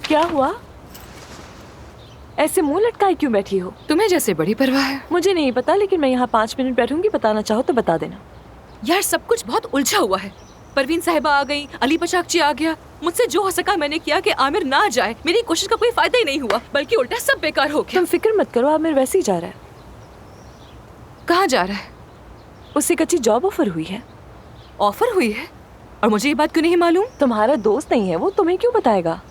क्या हुआ? ऐसे मुंह लटकाए क्यों बैठी हो? तुम्हें जैसे बड़ी परवाह है। मुझे नहीं पता, लेकिन मैं यहाँ 5 मिनट बैठूंगी। बताना चाहो तो बता देना। यार सब कुछ बहुत उलझा हुआ है। परवीन साहिबा आ गई, अली बचाकची आ गया। मुझसे जो हो सका मैंने किया कि आमिर ना जाए। मेरी कोशिश का कोई फायदा ही नहीं हुआ, बल्कि उल्टा सब बेकार हो गया। तुम फिक्र मत करो, आमिर वैसे ही जा रहा है। कहाँ जा रहा है? उससे एक अच्छी जॉब ऑफर हुई है। ऑफर हुई है? और मुझे ये बात क्यों नहीं मालूम? तुम्हारा दोस्त नहीं है वो, तुम्हें क्यों बताएगा?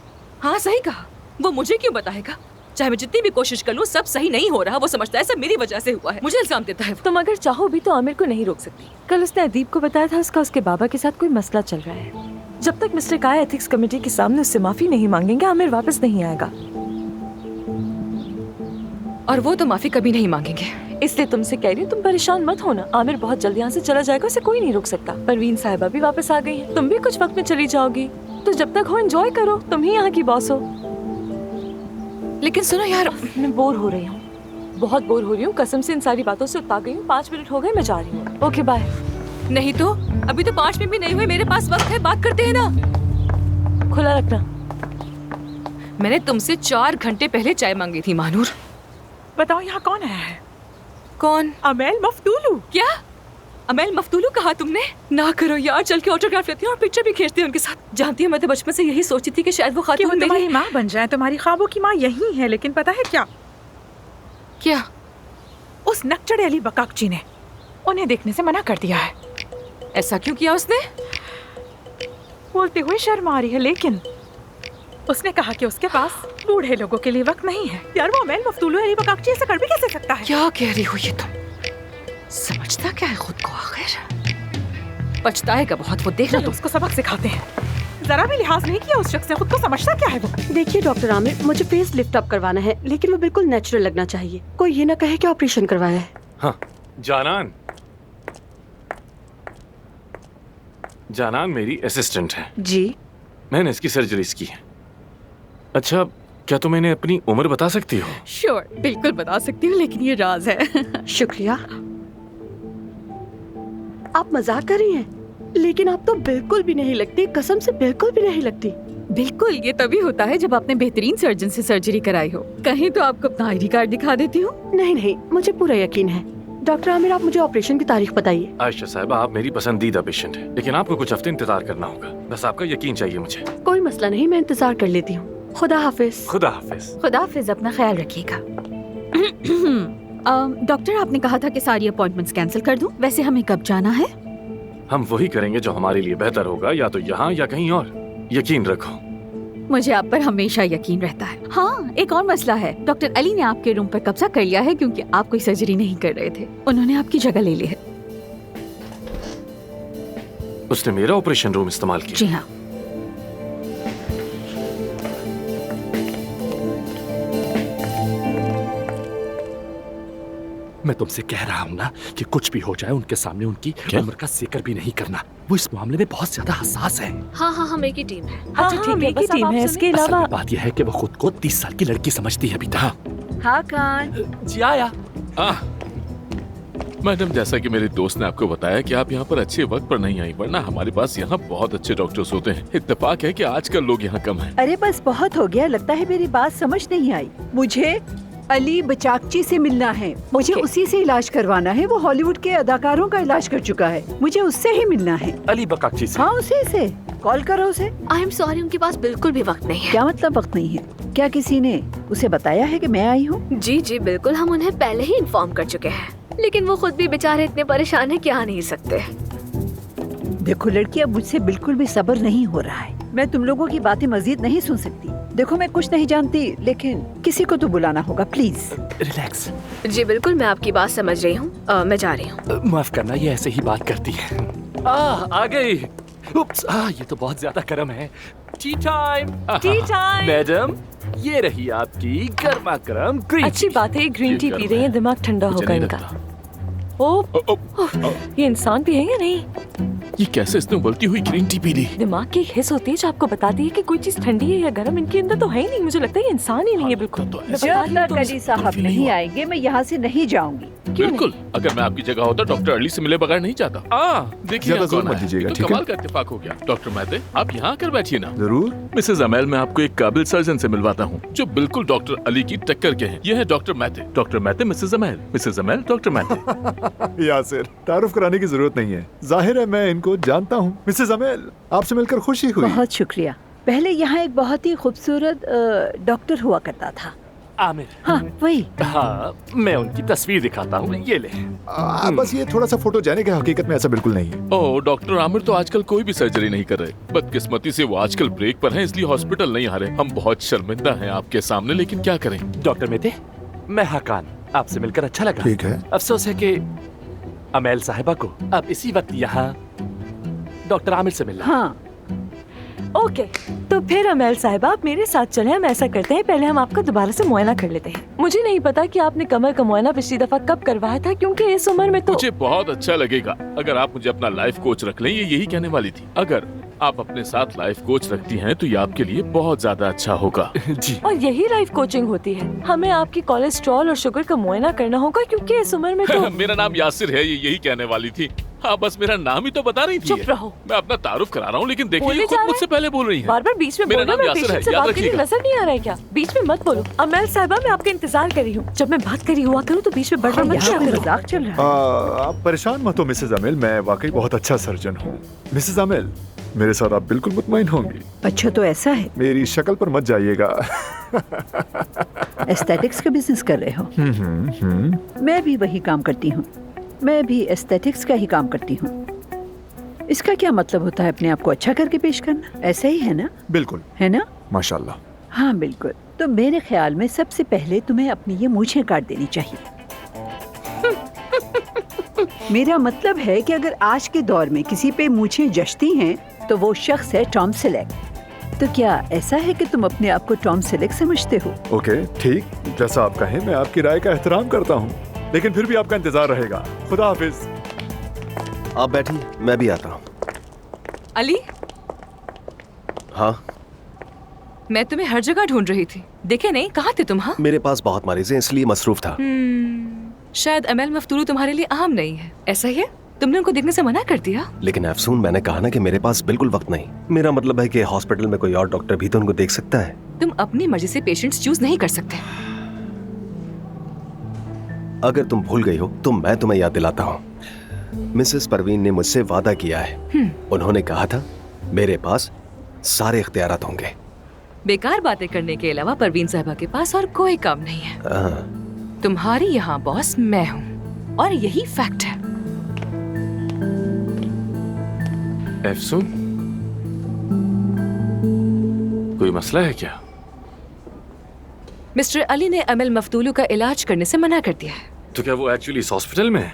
हाँ सही कहा, वो मुझे क्यों बताएगा? चाहे मैं जितनी भी कोशिश कर लूं, सब सही नहीं हो रहा। वो समझता है सब मेरी वजह से हुआ है, मुझे इल्जाम देता है। तुम अगर चाहो भी तो आमिर को नहीं रोक सकती। कल उसने अदीब को बताया था उसका उसके बाबा के साथ कोई मसला चल रहा है। जब तक मिस्टर काय एथिक्स कमेटी के सामने उससे माफी नहीं मांगेंगे, आमिर वापस नहीं आएगा। और वो तो माफी कभी नहीं मांगेंगे। इसलिए तुमसे कह रही हूँ, तुम परेशान मत होना। आमिर बहुत जल्दी यहाँ से चला जाएगा, उसे कोई नहीं रोक सकता। परवीन साहिबा भी वापस आ गई है, तुम भी कुछ वक्त में चली जाओगी। तो जब तक हो एंजॉय करो, तुम ही यहाँ की बॉस हो। लेकिन सुनो यार, मैं बोर हो रही हूँ, बहुत बोर हो रही हूँ। कसम से इन सारी बातों से उता गई हूँ। 5 मिनट हो गए, मैं जा रही हूँ। Okay bye. नहीं तो अभी तो 5 मिनट भी नहीं हुए, मेरे पास वक्त है, बात करते हैं ना। खुला रखना। मैंने तुमसे 4 घंटे पहले चाय मांगी थी मानूर। बताओ यहाँ कौन आया है? कौन? अमेल मफ्तूलू। क्या? अमेल मफ्तूलू कहा तुमने? ना करो यार, चल के ऑटोग्राफ लेती हूँ और पिक्चर भी खींचती हूँ उनके साथ। जानती हूँ मैं तो बचपन से यही सोचती थी कि शायद वो कि वो खातून तुम्हारी मेरी माँ बन जाए। तुम्हारी ख्वाबों की माँ यही है, लेकिन पता है क्या? क्या? उस नक्चड़े अली बकाकची ने उन्हें देखने से मना कर दिया है। ऐसा क्यों किया उसने? बोलते हुए शर्म आ रही है, लेकिन उसने कहा कि उसके पास बूढ़े लोगों के लिए वक्त नहीं है। यार वो अमेल मफ्तूलू अली बकाकची ऐसा कर भी कैसे सकता है? क्या कह रही हो ये तुम? समझता क्या है खुद को? आखिर पछताएगा बहुत वो, देखना चलो तुम। उसको सबक सिखाते हैं। जरा भी लिहाज नहीं किया उस शख्स से, खुद को समझता क्या है वो? देखिए डॉक्टर आमिर, मुझे फेस लिफ्ट अप करवाना है, लेकिन वो बिल्कुल नेचुरल लगना चाहिए। कोई ये ना कहे कि ऑपरेशन करवाया है। हाँ, जानान मेरी असिस्टेंट है। जी। मैंने इसकी सर्जरीज की है। अच्छा, क्या तुम इन्हें अपनी उम्र बता सकती हो? श्योर, बिल्कुल बता सकती हूँ, लेकिन ये राज है। शुक्रिया। आप मजाक कर रही हैं, लेकिन आप तो बिल्कुल भी नहीं लगती, कसम से बिल्कुल भी नहीं लगती। बिल्कुल, ये तभी होता है जब आपने बेहतरीन सर्जन से सर्जरी कराई हो। कहीं तो आपको अपना आईडी कार्ड दिखा देती हूँ। नहीं नहीं, मुझे पूरा यकीन है। डॉक्टर आमिर, आप मुझे ऑपरेशन की तारीख बताइए। आयशा साहिबा, आप मेरी पसंदीदा पेशेंट है, लेकिन आपको कुछ हफ्ते इंतजार करना होगा। बस आपका यकीन चाहिए मुझे। कोई मसला नहीं, मैं इंतजार कर लेती हूँ। खुदा हाफिज। खुदा हाफिज। खुदा हाफिज, अपना ख्याल रखिएगा। डॉक्टर, आपने कहा था कि सारी अपॉइंटमेंट्स कैंसिल कर दूं। वैसे हमें कब जाना है? हम वही करेंगे जो हमारे लिए बेहतर होगा, या तो यहाँ या कहीं और। यकीन रखो। मुझे आप पर हमेशा यकीन रहता है। हाँ, एक और मसला है। डॉक्टर अली ने आपके रूम पर कब्जा कर लिया है क्योंकि आप कोई सर्जरी नहीं कर रहे थे। उन्होंने आपकी जगह ले ली है। उसने मेरा ऑपरेशन रूम इस्तेमाल किया? जी हाँ। मैं तुमसे कह रहा हूँ ना कि कुछ भी हो जाए उनके सामने उनकी उम्र का जिक्र भी नहीं करना। वो इस मामले में बहुत ज्यादा हसास है। हाँ हाँ, हम एक ही टीम है। अच्छा ठीक है, एक ही बस अब टीम आप है। सुनिए। इसके असल अलावा में बात यह है कि वो खुद को 30 साल की लड़की समझती है बेटा। हाँ कान। जी आया। मैडम, जैसा कि मेरे दोस्त ने आपको बताया कि आप यहाँ पर अच्छे वक्त पर नहीं आई, वरना हमारे पास यहाँ बहुत अच्छे डॉक्टर्स होते हैं। इत्तेफाक है कि आजकल लोग यहाँ कम हैं। अरे बस बहुत हो गया, लगता है मेरी बात समझ नहीं आई। मुझे अली बचाकची से मिलना है, मुझे उसी से इलाज करवाना है। वो हॉलीवुड के अदाकारों का इलाज कर चुका है, मुझे उससे ही मिलना है। अली बकाकची से? हाँ उसी से। कॉल करो उसे। आई एम सॉरी, उनके पास बिल्कुल भी वक्त नहीं है। क्या मतलब वक्त नहीं है? क्या किसी ने उसे बताया है कि मैं आई हूँ? जी जी बिल्कुल, हम उन्हें पहले ही इन्फॉर्म कर चुके हैं, लेकिन वो खुद भी बेचारे इतने परेशान है कि आ नहीं सकते। देखो लड़की, अब मुझसे बिल्कुल भी सब्र नहीं हो रहा है। मैं तुम लोगों की बातें मजीद नहीं सुन सकती। देखो मैं कुछ नहीं जानती, लेकिन किसी को तो बुलाना होगा प्लीज। रिलैक्स। जी बिल्कुल, मैं आपकी बात समझ रही हूँ। मैं जा रही हूँ। माफ करना, ये ऐसे ही बात करती है। आ गई। उप्स, ये तो बहुत ज्यादा गर्म है। T time. T time. Madam, ये रही आपकी गर्मा गर्म ग्रीन। अच्छी बात है, ग्रीन टी पी रही है, दिमाग ठंडा होगा इनका। ओ, ये इंसान भी है या नहीं? ये कैसे इसने उबलती हुई ग्रीन टी पी ली? दिमाग की एक हिस्स होती है जो आपको बताती है कि कोई चीज ठंडी है या गर्म। इनके अंदर तो है ही नहीं। मुझे लगता है ये इंसान ही नहीं है बिल्कुल। तो मैं ऐसे बता रही हूँ, जब तक तुम- अली साहब नहीं आएंगे मैं यहाँ से नहीं जाऊंगी। क्यों बिल्कुल, अगर मैं आपकी जगह होता डॉक्टर अली से मिले बगैर नहीं जाता। देखिए ज्यादा यहाँ जोर कौन मत आया। दीजिएगा, ये तो ठीक है? कमाल का इत्तेफाक हो गया। डॉक्टर मेहते, आप यहाँ आकर बैठिए ना। जरूर। मिसेज अमेल, मैं आपको एक काबिल सर्जन से मिलवाता हूँ जो बिल्कुल डॉक्टर अली की टक्कर के हैं। ये है doctor Mehta. Doctor Mehta, Mrs Amel, Mrs Amel, doctor Mehta. Yasir, तारुफ कराने की जरूरत नहीं है। जाहिर है मैं इनको जानता हूँ। मिसेज अमेल, आपसे मिलकर खुशी हुई। बहुत शुक्रिया। पहले यहाँ एक बहुत ही खूबसूरत डॉक्टर हुआ करता था। आमिर। हाँ वही। हाँ, मैं उनकी तस्वीर दिखाता हूँ, ये ले। बस ये थोड़ा सा फोटोजेनिक है, हकीकत में ऐसा बिल्कुल नहीं है। ओह, डॉक्टर आमिर तो आजकल कोई भी सर्जरी नहीं कर रहे। बदकिस्मती से वो आजकल ब्रेक पर हैं, इसलिए हॉस्पिटल नहीं आ रहे। हम बहुत शर्मिंदा हैं आपके सामने, लेकिन क्या करें। डॉक्टर मेहते, मैं हकान, आपसे मिलकर अच्छा लगा। ठीक है। अफसोस है कि अमेल साहिबा को अब इसी वक्त यहाँ डॉक्टर आमिर से मिलना। हाँ ओके, तो फिर अमेल साहिबा आप मेरे साथ चले। हम ऐसा करते हैं, पहले हम आपका दोबारा से मुआयना कर लेते हैं। मुझे नहीं पता कि आपने कमर का मुआयना पिछली दफा कब करवाया था, क्योंकि इस उम्र में तो मुझे बहुत अच्छा लगेगा अगर आप मुझे अपना लाइफ कोच रख लें। ये यही कहने वाली थी। अगर आप अपने साथ लाइफ कोच रखती हैं तो ये आपके लिए बहुत ज्यादा अच्छा होगा। जी। और यही लाइफ कोचिंग होती है। हमें आपकी कोलेस्ट्रॉल और शुगर का मुआयना करना होगा, क्योंकि इस उम्र में तो मेरा नाम यासिर है, ये यही कहने वाली थी। हाँ, बस मेरा नाम ही तो बता रही थी। चुप रहो। मैं अपना तारुफ करा रहा हूँ, लेकिन देखिए बोले ये जा खुद रहे मुझसे पहले बोल रही है। बार बार बीच में मेरा बोलना। नाम मैं यासिर है, पेशेंट से याद बात करनी रखिएगा। नजर नहीं आ रहा है क्या? बीच में मत बोलो। अमेल साहिबा, मैं आपका इंतजार कर रही हूँ। जब मैं बात करी हुआ करूँ तो बीच में बड़बड़ मत यहाँ किया पे करो। मजाक चल रहा है। आप परेशान मत हो मिसेज अमेल, मैं वाकई बहुत अच्छा सर्जन हूँ। मिसेज अमेल, मेरे साथ आप बिल्कुल मुतमईन होंगी। अच्छा तो ऐसा है, मेरी शक्ल पर मत जाइएगा। एस्थेटिक्स का बिजनेस कर रहे हो? मैं भी वही काम करती हूँ। मैं भी एस्थेटिक्स का ही काम करती हूँ। इसका क्या मतलब होता है अपने आप को अच्छा करके पेश करना? ऐसा ही है ना? बिल्कुल, है ना? माशाल्लाह। हाँ बिल्कुल। तो मेरे ख्याल में सबसे पहले तुम्हें अपनी ये मूछें काट देनी चाहिए। मेरा मतलब है कि अगर आज के दौर में किसी पे मूछें जचती हैं तो वो शख्स है टॉम सेलेक। तो क्या ऐसा है कि तुम अपने आप को टॉम सेलेक समझते हो? ओके, ठीक, जैसा आप कहें। मैं आपकी राय का एहतराम करता हूँ, लेकिन फिर भी आपका इंतजार रहेगा। खुदा हाफिज। आप बैठिए, मैं भी आता हूँ। अली, हाँ, मैं तुम्हें हर जगह ढूंढ रही थी। देखे नहीं, कहाँ थे तुम? हाँ, मेरे पास बहुत मरीज हैं इसलिए मसरूफ था। शायद अमेल मफ्तूलू तुम्हारे लिए अहम नहीं है। ऐसा ही है? तुमने उनको देखने से मना कर दिया? लेकिन अफसून, मैंने कहा ना कि मेरे पास बिल्कुल वक्त नहीं। मेरा मतलब है कि हॉस्पिटल में कोई और डॉक्टर भी तो उनको देख सकता है। तुम अपनी मर्जी से पेशेंट्स चूज नहीं कर सकते। अगर तुम भूल गई हो तो मैं तुम्हें याद दिलाता हूँ। मिसेस परवीन ने मुझसे वादा किया है। उन्होंने कहा था मेरे पास सारे इख्तियारात होंगे। बेकार बातें करने के अलावा परवीन साहबा के पास और कोई काम नहीं है। तुम्हारी यहाँ बॉस मैं हूँ और यही फैक्ट है। एफसून, कोई मसला है क्या? मिस्टर अली ने अमेल मफ्तूलू का इलाज करने से मना कर दिया है। तो क्या वो एक्चुअली इस हॉस्पिटल में है?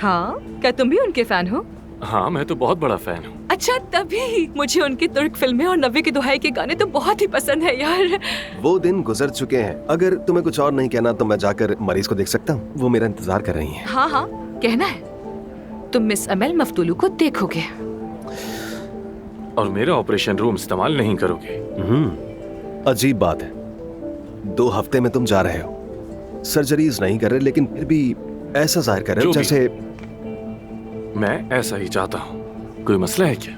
हाँ, क्या तुम भी उनके फैन हो? हाँ, मैं तो बहुत बड़ा फैन हूँ। अच्छा, तभी मुझे उनकी तुर्क फिल्में और नब्बे की दुहाई के गाने तो बहुत ही पसंद है यार। वो दिन गुजर चुके हैं। अगर तुम्हें कुछ और नहीं कहना तो मैं जाकर मरीज को देख सकता हूँ। वो मेरा इंतजार कर रही हैं। हाँ हाँ, कहना है। तुम मिस अमेल मफ्तूलू को देखोगे और मेरा ऑपरेशन रूम इस्तेमाल नहीं करोगे। अजीब बात है। 2 हफ्ते में तुम जा रहे हो, सर्जरीज नहीं कर रहे, लेकिन फिर भी ऐसा जाहिर कर रहे हो जैसे। मैं ऐसा ही चाहता हूँ। कोई मसला है क्या?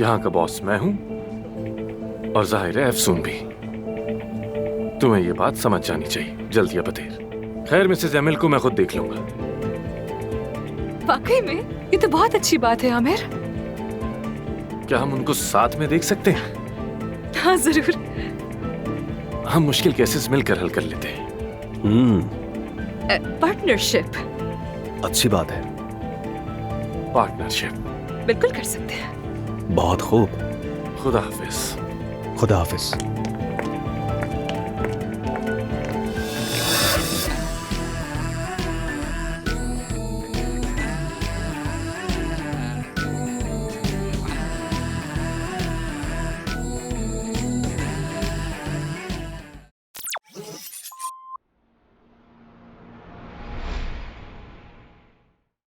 यहाँ का बॉस मैं हूँ और जाहिर है अफसून भी। तुम्हें ये बात समझ जानी चाहिए, जल्दी या बतेर। खैर, मिसेज एमिल को मैं खुद देख लूंगा। वाकई में ये तो बहुत अच्छी बात है आमिर। क्या हम उनको साथ में देख सकते हैं? हाँ जरूर। हम मुश्किल केसेस मिलकर हल कर लेते हैं। पार्टनरशिप। अच्छी बात है। पार्टनरशिप बिल्कुल कर सकते हैं। बहुत खूब। खुदा हाफिज। खुदा हाफिज।